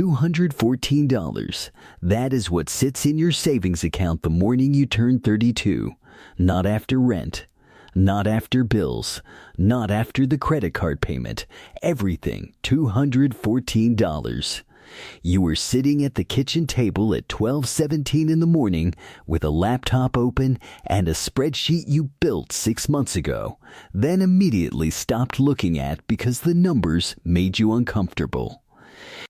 $214. That is what sits in your savings account the morning you turn 32. Not after rent. Not after bills. Not after the credit card payment. Everything $214. You were sitting at the kitchen table at 12:17 in the morning with a laptop open and a spreadsheet you built 6 months ago, then immediately stopped looking at because the numbers made you uncomfortable.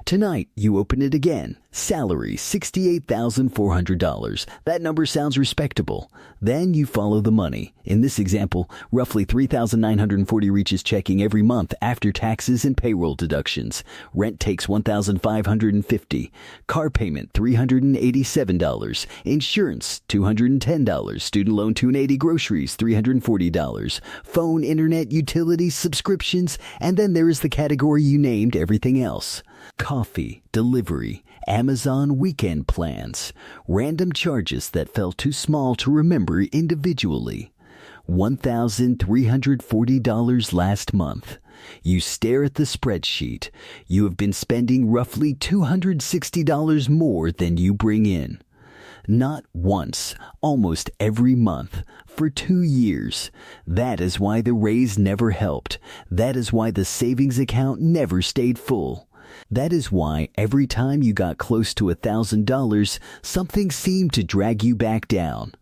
Tonight, you open it again. Salary, $68,400. That number sounds respectable. Then you follow the money. In this example, roughly $3,940 reaches checking every month after taxes and payroll deductions. Rent takes $1,550. Car payment, $387. Insurance, $210. Student loan, $280. Groceries, $340. Phone, internet, utilities, subscriptions, and then there is the category you named, everything else. Coffee, delivery, Amazon weekend plans, random charges that felt too small to remember individually. $1,340 last month. You stare at the spreadsheet. You have been spending roughly $260 more than you bring in. Not once, almost every month, for 2 years. That is why the raise never helped. That is why the savings account never stayed full. That is why every time you got close to $1,000, something seemed to drag you back down.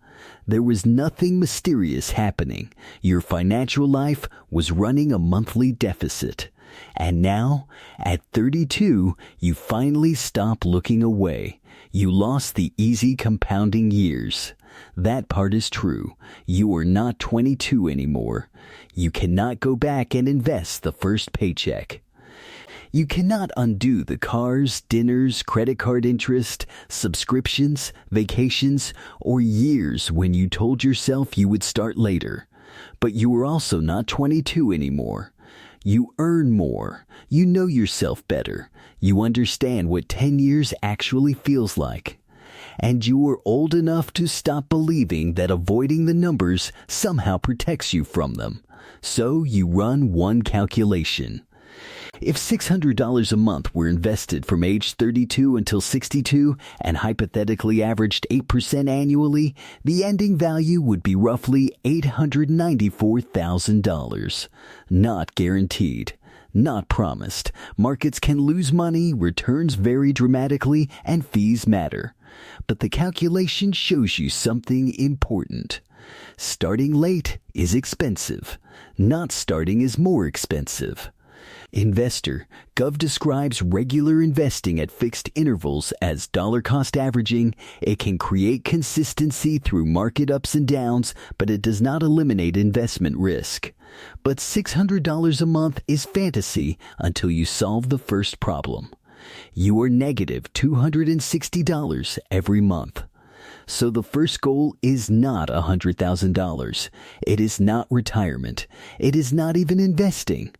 There was nothing mysterious happening. Your financial life was running a monthly deficit. And now, at 32, you finally stop looking away. You lost the easy compounding years. That part is true. You are not 22 anymore. You cannot go back and invest the first paycheck. You cannot undo the cars, dinners, credit card interest, subscriptions, vacations, or years when you told yourself you would start later. But you are also not 22 anymore. You earn more. You know yourself better. You understand what 10 years actually feels like. And you are old enough to stop believing that avoiding the numbers somehow protects you from them. So you run one calculation. If $600 a month were invested from age 32 until 62 and hypothetically averaged 8% annually, the ending value would be roughly $894,000. Not guaranteed. Not promised. Markets can lose money, returns vary dramatically, and fees matter. But the calculation shows you something important. Starting late is expensive. Not starting is more expensive. Investor, Gov describes regular investing at fixed intervals as dollar cost averaging. It can create consistency through market ups and downs, but it does not eliminate investment risk. But $600 a month is fantasy until you solve the first problem. You are negative $260 every month. So the first goal is not $100,000. It is not retirement. It is not even investing.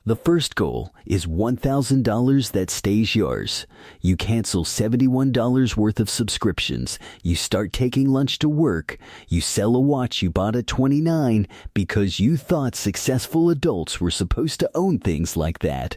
The first goal is $1,000 that stays yours. You cancel $71 worth of subscriptions. You start taking lunch to work. You sell a watch you bought at 29 because you thought successful adults were supposed to own things like that.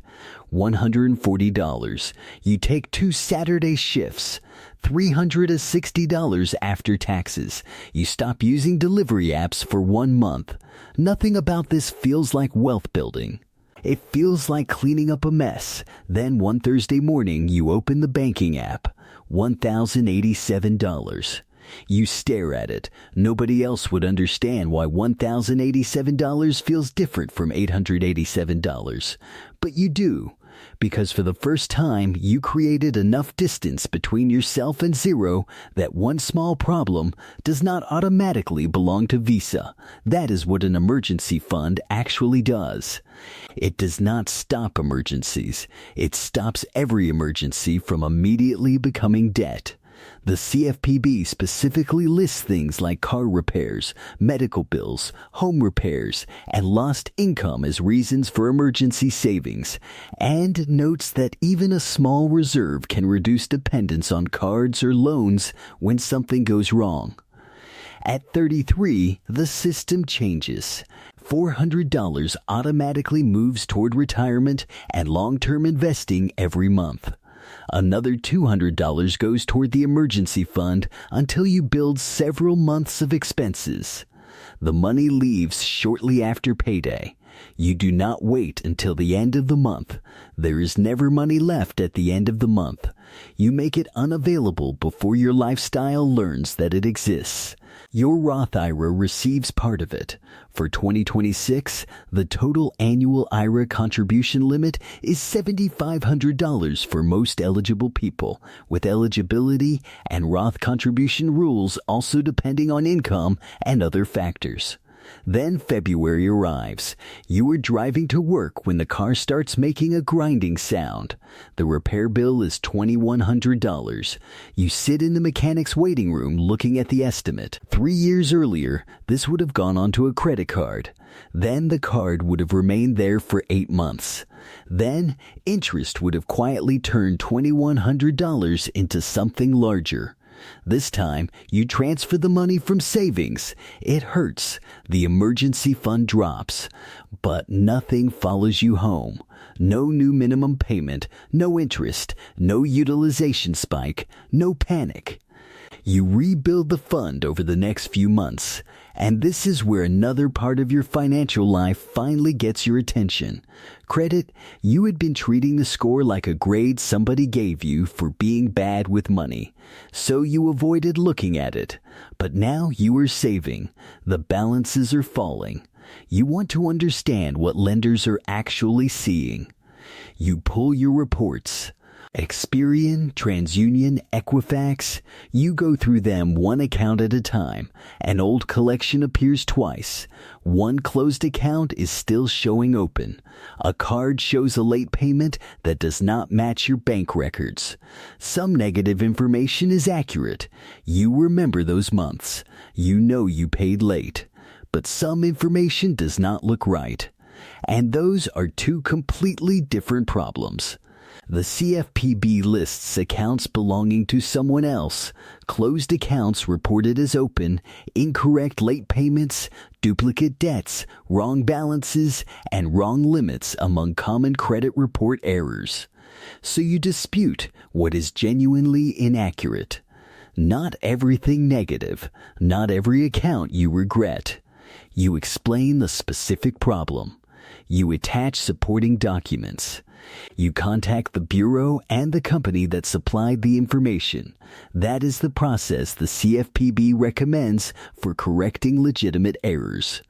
$140. You take 2 Saturday shifts. $360 after taxes. You stop using delivery apps for 1 month. Nothing about this feels like wealth building. It feels like cleaning up a mess. Then one Thursday morning, you open the banking app. $1,087. You stare at it. Nobody else would understand why $1,087 feels different from $887. But you do. Because for the first time, you created enough distance between yourself and zero that one small problem does not automatically belong to Visa. That is what an emergency fund actually does. It does not stop emergencies. It stops every emergency from immediately becoming debt. The CFPB specifically lists things like car repairs, medical bills, home repairs, and lost income as reasons for emergency savings, and notes that even a small reserve can reduce dependence on cards or loans when something goes wrong. At 33, the system changes. $400 automatically moves toward retirement and long-term investing every month. Another $200 goes toward the emergency fund until you build several months of expenses. The money leaves shortly after payday. You do not wait until the end of the month. There is never money left at the end of the month. You make it unavailable before your lifestyle learns that it exists. Your Roth IRA receives part of it. For 2026, the total annual IRA contribution limit is $7,500 for most eligible people, with eligibility and Roth contribution rules also depending on income and other factors. Then February arrives. You are driving to work when the car starts making a grinding sound. The repair bill is $2,100. You sit in the mechanic's waiting room looking at the estimate. 3 years earlier, this would have gone onto a credit card. Then the card would have remained there for 8 months. Then interest would have quietly turned $2,100 into something larger. This time, you transfer the money from savings. It hurts. The emergency fund drops. But nothing follows you home. No new minimum payment, no interest, no utilization spike, no panic. You rebuild the fund over the next few months, and this is where another part of your financial life finally gets your attention. Credit, you had been treating the score like a grade somebody gave you for being bad with money, so you avoided looking at it. But now you are saving. The balances are falling. You want to understand what lenders are actually seeing. You pull your reports. Experian, TransUnion, Equifax, you go through them one account at a time. An old collection appears twice. One closed account is still showing open. A card shows a late payment that does not match your bank records. Some negative information is accurate. You remember those months. You know you paid late. But some information does not look right. And those are two completely different problems. The CFPB lists accounts belonging to someone else, closed accounts reported as open, incorrect late payments, duplicate debts, wrong balances, and wrong limits among common credit report errors. So you dispute what is genuinely inaccurate. Not everything negative, not every account you regret. You explain the specific problem. You attach supporting documents. You contact the bureau and the company that supplied the information. That is the process the CFPB recommends for correcting legitimate errors.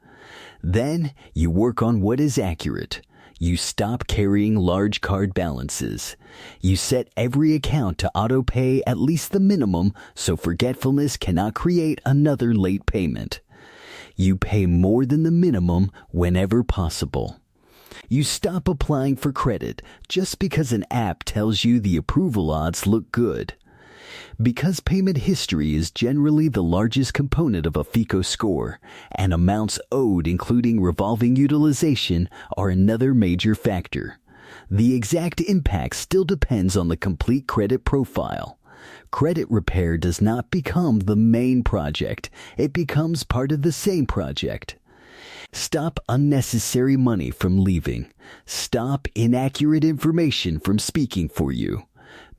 Then you work on what is accurate. You stop carrying large card balances. You set every account to auto-pay at least the minimum so forgetfulness cannot create another late payment. You pay more than the minimum whenever possible. You stop applying for credit just because an app tells you the approval odds look good. Because payment history is generally the largest component of a FICO score, and amounts owed including revolving utilization are another major factor. The exact impact still depends on the complete credit profile. Credit repair does not become the main project, it becomes part of the same project. Stop unnecessary money from leaving. Stop inaccurate information from speaking for you.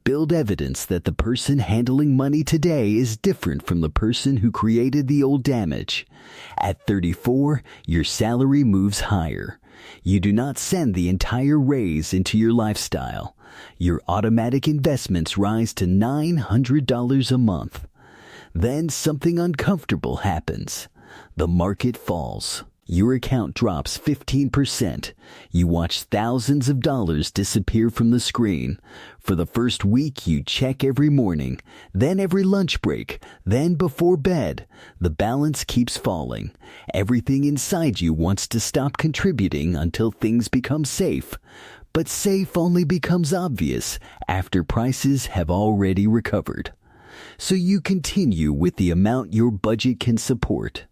Build evidence that the person handling money today is different from the person who created the old damage. At 34, your salary moves higher. You do not send the entire raise into your lifestyle. Your automatic investments rise to $900 a month. Then something uncomfortable happens. The market falls. Your account drops 15%. You watch thousands of dollars disappear from the screen. For the first week, you check every morning, then every lunch break, then before bed. The balance keeps falling. Everything inside you wants to stop contributing until things become safe. But safe only becomes obvious after prices have already recovered. So you continue with the amount your budget can support.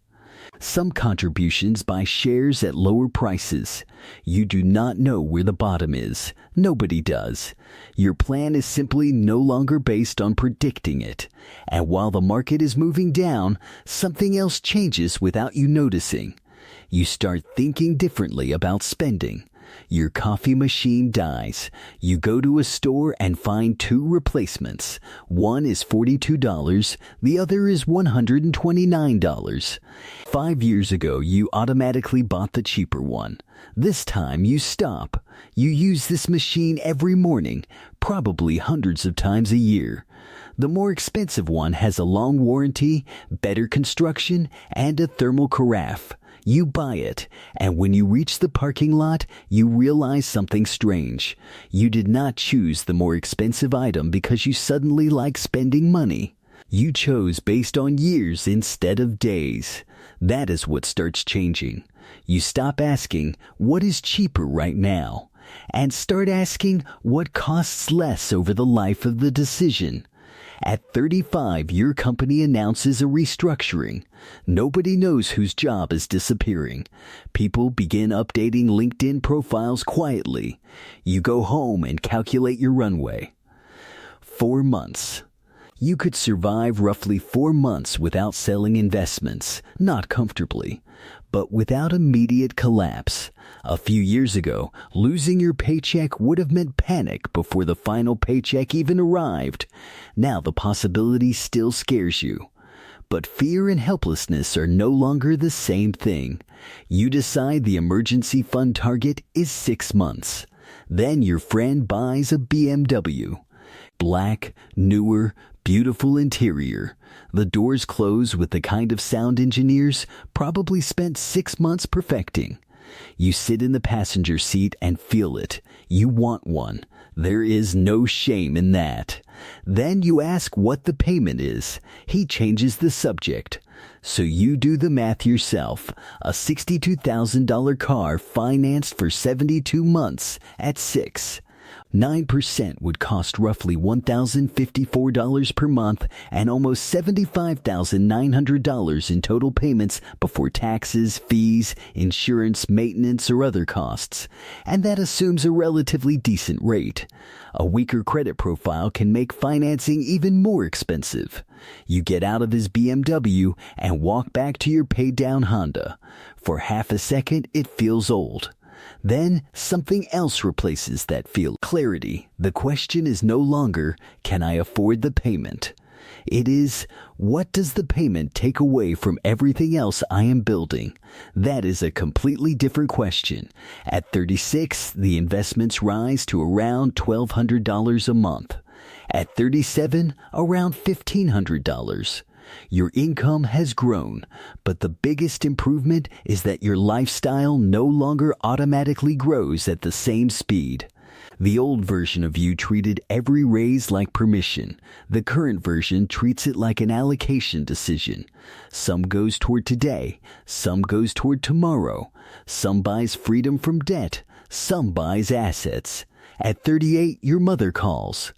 Some contributions buy shares at lower prices. You do not know where the bottom is. Nobody does. Your plan is simply no longer based on predicting it. And while the market is moving down, something else changes without you noticing. You start thinking differently about spending. Your coffee machine dies. You go to a store and find two replacements. One is $42, the other is $129. 5 years ago, you automatically bought the cheaper one. This time, you stop. You use this machine every morning, probably hundreds of times a year. The more expensive one has a long warranty, better construction, and a thermal carafe. You buy it, and when you reach the parking lot, you realize something strange. You did not choose the more expensive item because you suddenly like spending money. You chose based on years instead of days. That is what starts changing. You stop asking, what is cheaper right now? And start asking, what costs less over the life of the decision? At 35, your company announces a restructuring. Nobody knows whose job is disappearing. People begin updating LinkedIn profiles quietly. You go home and calculate your runway. 4 months. You could survive roughly 4 months without selling investments, not comfortably, but without immediate collapse. A few years ago, losing your paycheck would have meant panic before the final paycheck even arrived. Now the possibility still scares you. But fear and helplessness are no longer the same thing. You decide the emergency fund target is 6 months. Then your friend buys a BMW. Black, newer, beautiful interior. The doors close with the kind of sound engineers probably spent 6 months perfecting. You sit in the passenger seat and feel it. You want one. There is no shame in that. Then you ask what the payment is. He changes the subject. So you do the math yourself. A $62,000 car financed for 72 months at 6. 9% would cost roughly $1,054 per month and almost $75,900 in total payments before taxes, fees, insurance, maintenance, or other costs. And that assumes a relatively decent rate. A weaker credit profile can make financing even more expensive. You get out of his BMW and walk back to your paid-down Honda. For half a second, it feels old. Then something else replaces that feel. Clarity. The question is no longer, can I afford the payment? It is, what does the payment take away from everything else I am building? That is a completely different question. At 36, the investments rise to around $1,200 a month. At 37, around $1,500. Your income has grown, but the biggest improvement is that your lifestyle no longer automatically grows at the same speed. The old version of you treated every raise like permission. The current version treats it like an allocation decision. Some goes toward today, some goes toward tomorrow. Some buys freedom from debt, some buys assets. At 38, your mother calls.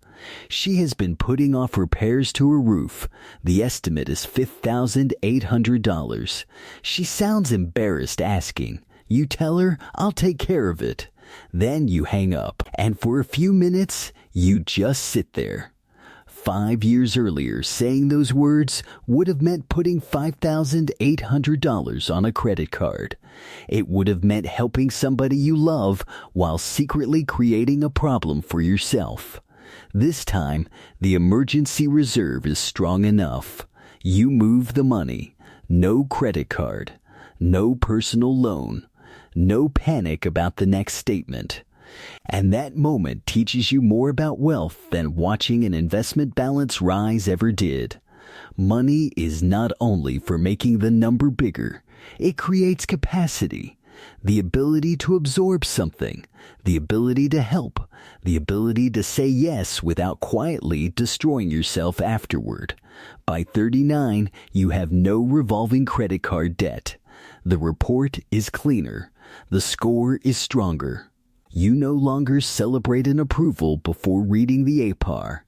She has been putting off repairs to her roof. The estimate is $5,800. She sounds embarrassed asking. You tell her, I'll take care of it. Then you hang up, and for a few minutes, you just sit there. 5 years earlier, saying those words would have meant putting $5,800 on a credit card. It would have meant helping somebody you love while secretly creating a problem for yourself. This time, the emergency reserve is strong enough. You move the money. No credit card. No personal loan. No panic about the next statement. And that moment teaches you more about wealth than watching an investment balance rise ever did. Money is not only for making the number bigger, it creates capacity. The ability to absorb something, the ability to help, the ability to say yes without quietly destroying yourself afterward. By 39, you have no revolving credit card debt. The report is cleaner. The score is stronger. You no longer celebrate an approval before reading the APAR.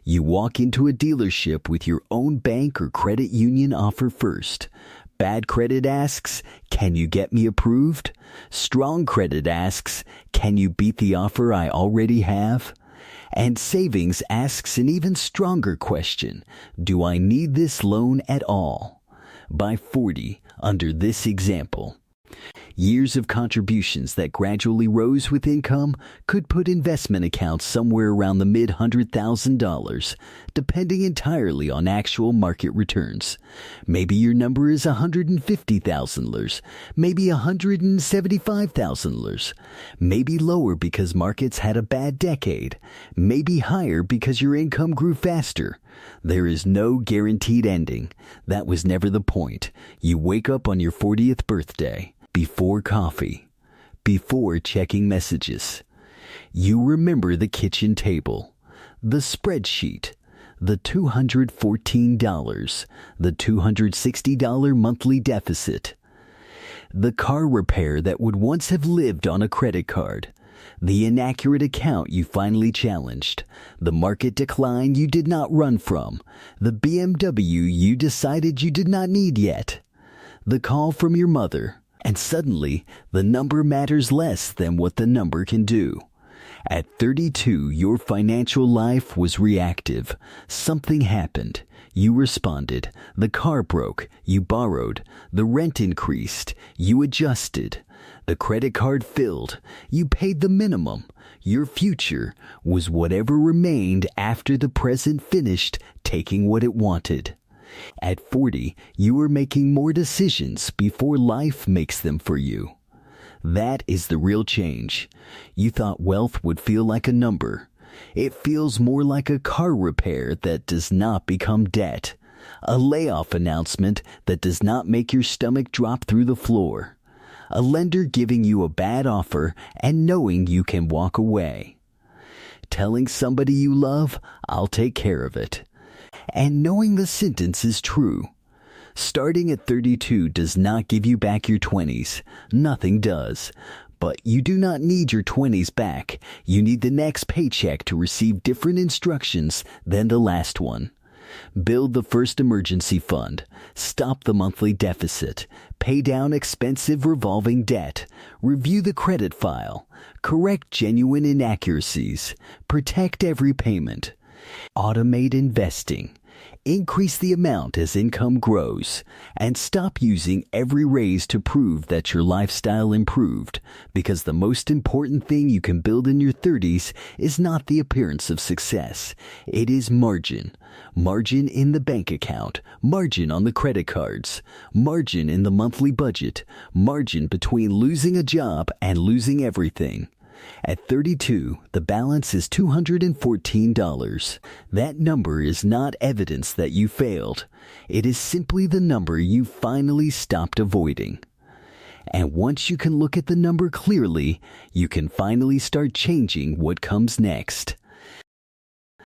You walk into a dealership with your own bank or credit union offer first. Bad credit asks, can you get me approved? Strong credit asks, can you beat the offer I already have? And savings asks an even stronger question, do I need this loan at all? By 40, under this example, Years of contributions that gradually rose with income could put investment accounts somewhere around the mid-$100,000, depending entirely on actual market returns. Maybe your number is $150,000, maybe $175,000, maybe lower because markets had a bad decade, maybe higher because your income grew faster. There is no guaranteed ending. That was never the point. You wake up on your 40th birthday, before coffee, before checking messages. You remember the kitchen table, the spreadsheet, the $214, the $260 monthly deficit, the car repair that would once have lived on a credit card, the inaccurate account you finally challenged, the market decline you did not run from, the BMW you decided you did not need yet, the call from your mother, and suddenly the number matters less than what the number can do. At 32, your financial life was reactive. Something happened. You responded. The car broke. You borrowed. The rent increased. You adjusted. The credit card filled. You paid the minimum. Your future was whatever remained after the present finished taking what it wanted. At 40, you were making more decisions before life makes them for you. That is the real change. You thought wealth would feel like a number. It feels more like a car repair that does not become debt, a layoff announcement that does not make your stomach drop through the floor, a lender giving you a bad offer and knowing you can walk away, telling somebody you love, "I'll take care of it," and knowing the sentence is true. Starting at 32 does not give you back your 20s. Nothing does. But you do not need your 20s back. You need the next paycheck to receive different instructions than the last one. Build the first emergency fund. Stop the monthly deficit. Pay down expensive revolving debt. Review the credit file. Correct genuine inaccuracies. Protect every payment. Automate investing. Increase the amount as income grows, and stop using every raise to prove that your lifestyle improved, because the most important thing you can build in your 30s is not the appearance of success. It is margin. Margin in the bank account, margin on the credit cards, margin in the monthly budget, margin between losing a job and losing everything. At 32, the balance is $214. That number is not evidence that you failed. It is simply the number you finally stopped avoiding. And once you can look at the number clearly, you can finally start changing what comes next.